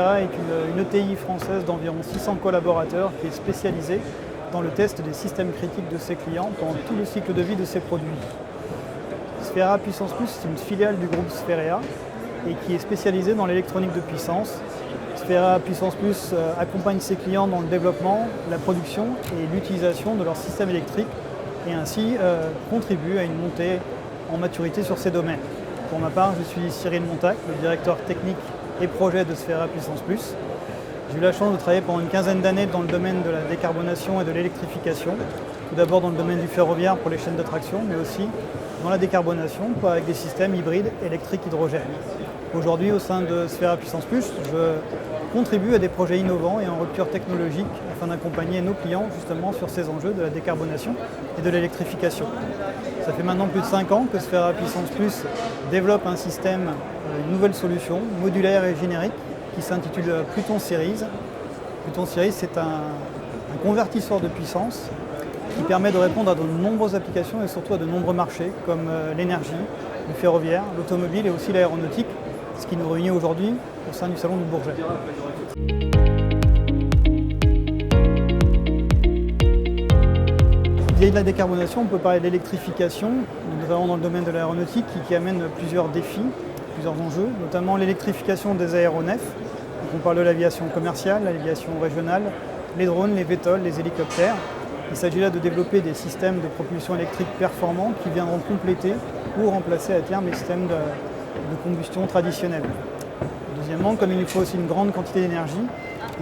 Sphera est une ETI française d'environ 600 collaborateurs qui est spécialisée dans le test des systèmes critiques de ses clients pendant tout le cycle de vie de ses produits. Sphera Puissance Plus, c'est une filiale du groupe Sphera et qui est spécialisée dans l'électronique de puissance. Sphera Puissance Plus accompagne ses clients dans le développement, la production et l'utilisation de leur système électrique et ainsi contribue à une montée en maturité sur ces domaines. Pour ma part, je suis Cyril Montac, le directeur technique et projet de Sphera Puissance Plus. J'ai eu la chance de travailler pendant une quinzaine d'années dans le domaine de la décarbonation et de l'électrification. Tout d'abord dans le domaine du ferroviaire pour les chaînes de traction, mais aussi dans la décarbonation avec des systèmes hybrides électrique-hydrogène. Aujourd'hui, au sein de Sphera Puissance Plus, je contribue à des projets innovants et en rupture technologique afin d'accompagner nos clients justement sur ces enjeux de la décarbonation et de l'électrification. Ça fait maintenant plus de 5 ans que Sphera Puissance Plus développe un système, une nouvelle solution modulaire et générique qui s'intitule Pluton Series. Pluton Series, c'est un convertisseur de puissance qui permet de répondre à de nombreuses applications et surtout à de nombreux marchés comme l'énergie, le ferroviaire, l'automobile et aussi l'aéronautique, ce qui nous réunit aujourd'hui au sein du Salon du Bourget. Vis-à-vis de la décarbonation, on peut parler de l'électrification, notamment dans le domaine de l'aéronautique qui amène plusieurs défis, plusieurs enjeux, notamment l'électrification des aéronefs. Donc on parle de l'aviation commerciale, l'aviation régionale, les drones, les VTOL, les hélicoptères. Il s'agit là de développer des systèmes de propulsion électrique performants qui viendront compléter ou remplacer à terme les systèmes de combustion traditionnels. Deuxièmement, comme il nous faut aussi une grande quantité d'énergie,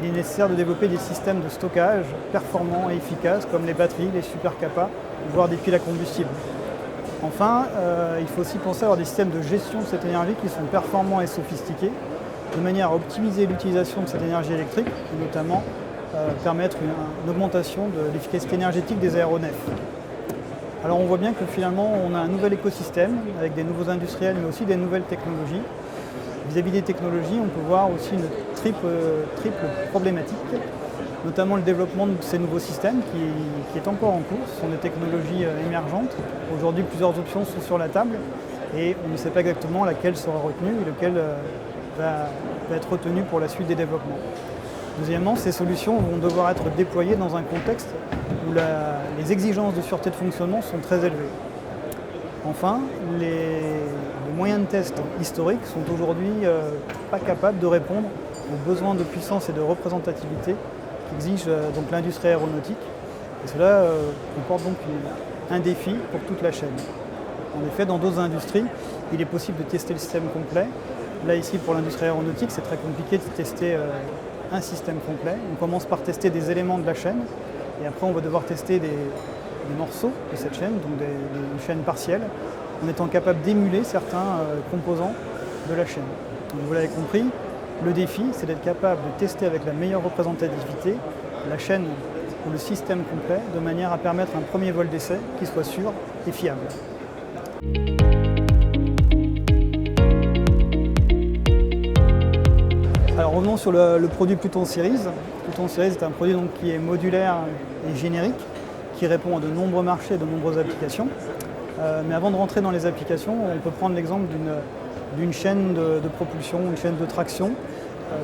il est nécessaire de développer des systèmes de stockage performants et efficaces comme les batteries, les supercapas, voire des piles à combustible. Enfin, il faut aussi penser à avoir des systèmes de gestion de cette énergie qui sont performants et sophistiqués, de manière à optimiser l'utilisation de cette énergie électrique, et notamment permettre une augmentation de l'efficacité énergétique des aéronefs. Alors on voit bien que finalement on a un nouvel écosystème avec des nouveaux industriels mais aussi des nouvelles technologies. Vis-à-vis des technologies, on peut voir aussi une triple problématique, notamment le développement de ces nouveaux systèmes qui est encore en cours. Ce sont des technologies émergentes. Aujourd'hui, plusieurs options sont sur la table et on ne sait pas exactement laquelle sera retenue et laquelle va être retenue pour la suite des développements. Deuxièmement, ces solutions vont devoir être déployées dans un contexte où les exigences de sûreté de fonctionnement sont très élevées. Enfin, les moyens de test historiques sont aujourd'hui pas capables de répondre aux besoins de puissance et de représentativité qu'exige donc l'industrie aéronautique. Et cela comporte donc un défi pour toute la chaîne. En effet, dans d'autres industries, il est possible de tester le système complet. Là, ici, pour l'industrie aéronautique, c'est très compliqué de tester un système complet. On commence par tester des éléments de la chaîne et après on va devoir tester des morceaux de cette chaîne, donc des chaînes partielles, en étant capable d'émuler certains composants de la chaîne. Donc, vous l'avez compris, le défi c'est d'être capable de tester avec la meilleure représentativité la chaîne ou le système complet de manière à permettre un premier vol d'essai qui soit sûr et fiable. Alors revenons sur le produit Pluton Series. Pluton Series est un produit donc, qui est modulaire et générique, qui répond à de nombreux marchés et de nombreuses applications. Mais avant de rentrer dans les applications, on peut prendre l'exemple d'une chaîne de propulsion, une chaîne de traction.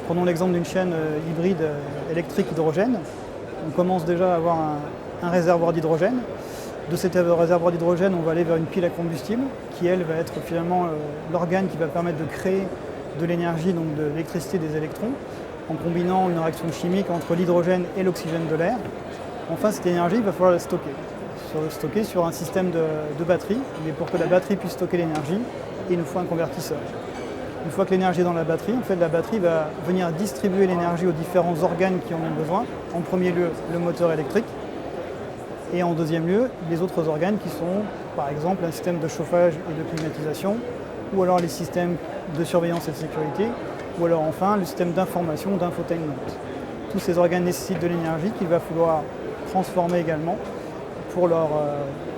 Prenons l'exemple d'une chaîne hybride électrique-hydrogène. On commence déjà à avoir un réservoir d'hydrogène. De cet réservoir d'hydrogène, on va aller vers une pile à combustible, qui elle va être finalement l'organe qui va permettre de créer de l'énergie, donc de l'électricité des électrons, en combinant une réaction chimique entre l'hydrogène et l'oxygène de l'air. Enfin, cette énergie, il va falloir la stocker sur un système de batterie. Mais pour que la batterie puisse stocker l'énergie, il nous faut un convertisseur. Une fois que l'énergie est dans la batterie, en fait, la batterie va venir distribuer l'énergie aux différents organes qui en ont besoin. En premier lieu, le moteur électrique. Et en deuxième lieu, les autres organes qui sont, par exemple, un système de chauffage et de climatisation, ou alors les systèmes de surveillance et de sécurité, ou alors enfin le système d'information, d'infotainment. Tous ces organes nécessitent de l'énergie qu'il va falloir transformer également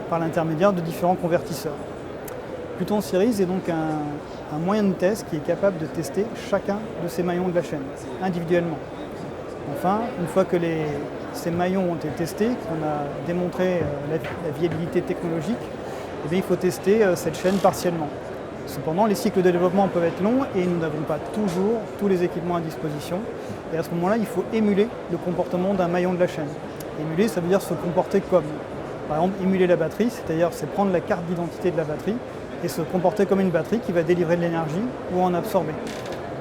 par l'intermédiaire de différents convertisseurs. Pluton Series est donc un moyen de test qui est capable de tester chacun de ces maillons de la chaîne, individuellement. Enfin, une fois que ces maillons ont été testés, qu'on a démontré la viabilité technologique, eh bien, il faut tester cette chaîne partiellement. Cependant, les cycles de développement peuvent être longs et nous n'avons pas toujours tous les équipements à disposition. Et à ce moment-là, il faut émuler le comportement d'un maillon de la chaîne. Émuler, ça veut dire se comporter comme. Par exemple, émuler la batterie, c'est-à-dire c'est prendre la carte d'identité de la batterie et se comporter comme une batterie qui va délivrer de l'énergie ou en absorber.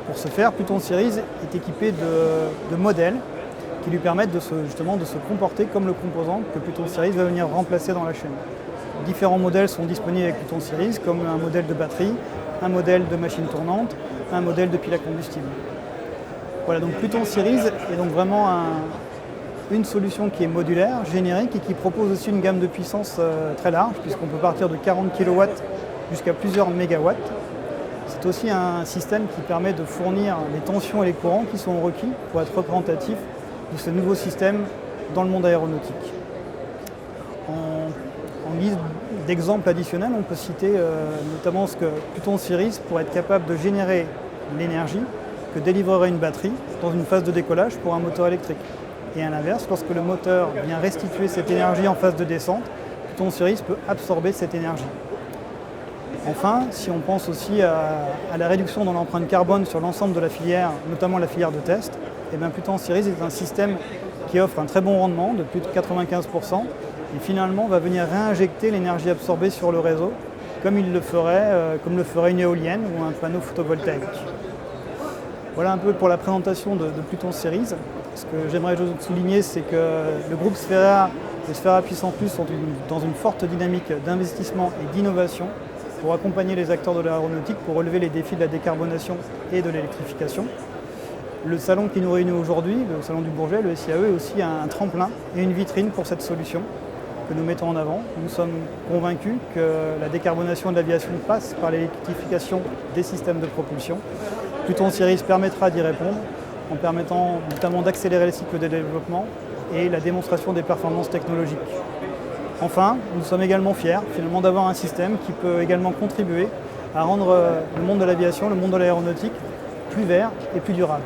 Pour ce faire, Pluton Series est équipé de modèles qui lui permettent justement de se comporter comme le composant que Pluton Series va venir remplacer dans la chaîne. Différents modèles sont disponibles avec Pluton Series, comme un modèle de batterie, un modèle de machine tournante, un modèle de pile à combustible. Voilà, donc Pluton Series est donc vraiment une solution qui est modulaire, générique et qui propose aussi une gamme de puissance très large, puisqu'on peut partir de 40 kW jusqu'à plusieurs mégawatts. C'est aussi un système qui permet de fournir les tensions et les courants qui sont requis pour être représentatif de ce nouveau système dans le monde aéronautique. En guise d'exemple additionnel, on peut citer notamment ce que Pluton Series pourrait être capable de générer l'énergie que délivrerait une batterie dans une phase de décollage pour un moteur électrique. Et à l'inverse, lorsque le moteur vient restituer cette énergie en phase de descente, Pluton Series peut absorber cette énergie. Enfin, si on pense aussi à la réduction dans l'empreinte carbone sur l'ensemble de la filière, notamment la filière de test, Pluton Series est un système qui offre un très bon rendement de plus de 95% et finalement va venir réinjecter l'énergie absorbée sur le réseau comme le ferait une éolienne ou un panneau photovoltaïque. Voilà un peu pour la présentation de Pluton Series. Ce que j'aimerais souligner, c'est que le groupe Sphera et Sphera Puissant Plus sont dans une forte dynamique d'investissement et d'innovation pour accompagner les acteurs de l'aéronautique pour relever les défis de la décarbonation et de l'électrification. Le salon qui nous réunit aujourd'hui, le salon du Bourget, le SIAE, est aussi un tremplin et une vitrine pour cette solution que nous mettons en avant. Nous sommes convaincus que la décarbonation de l'aviation passe par l'électrification des systèmes de propulsion. Pluton Series permettra d'y répondre en permettant notamment d'accélérer les cycles de développement et la démonstration des performances technologiques. Enfin, nous sommes également fiers finalement d'avoir un système qui peut également contribuer à rendre le monde de l'aviation, le monde de l'aéronautique plus vert et plus durable.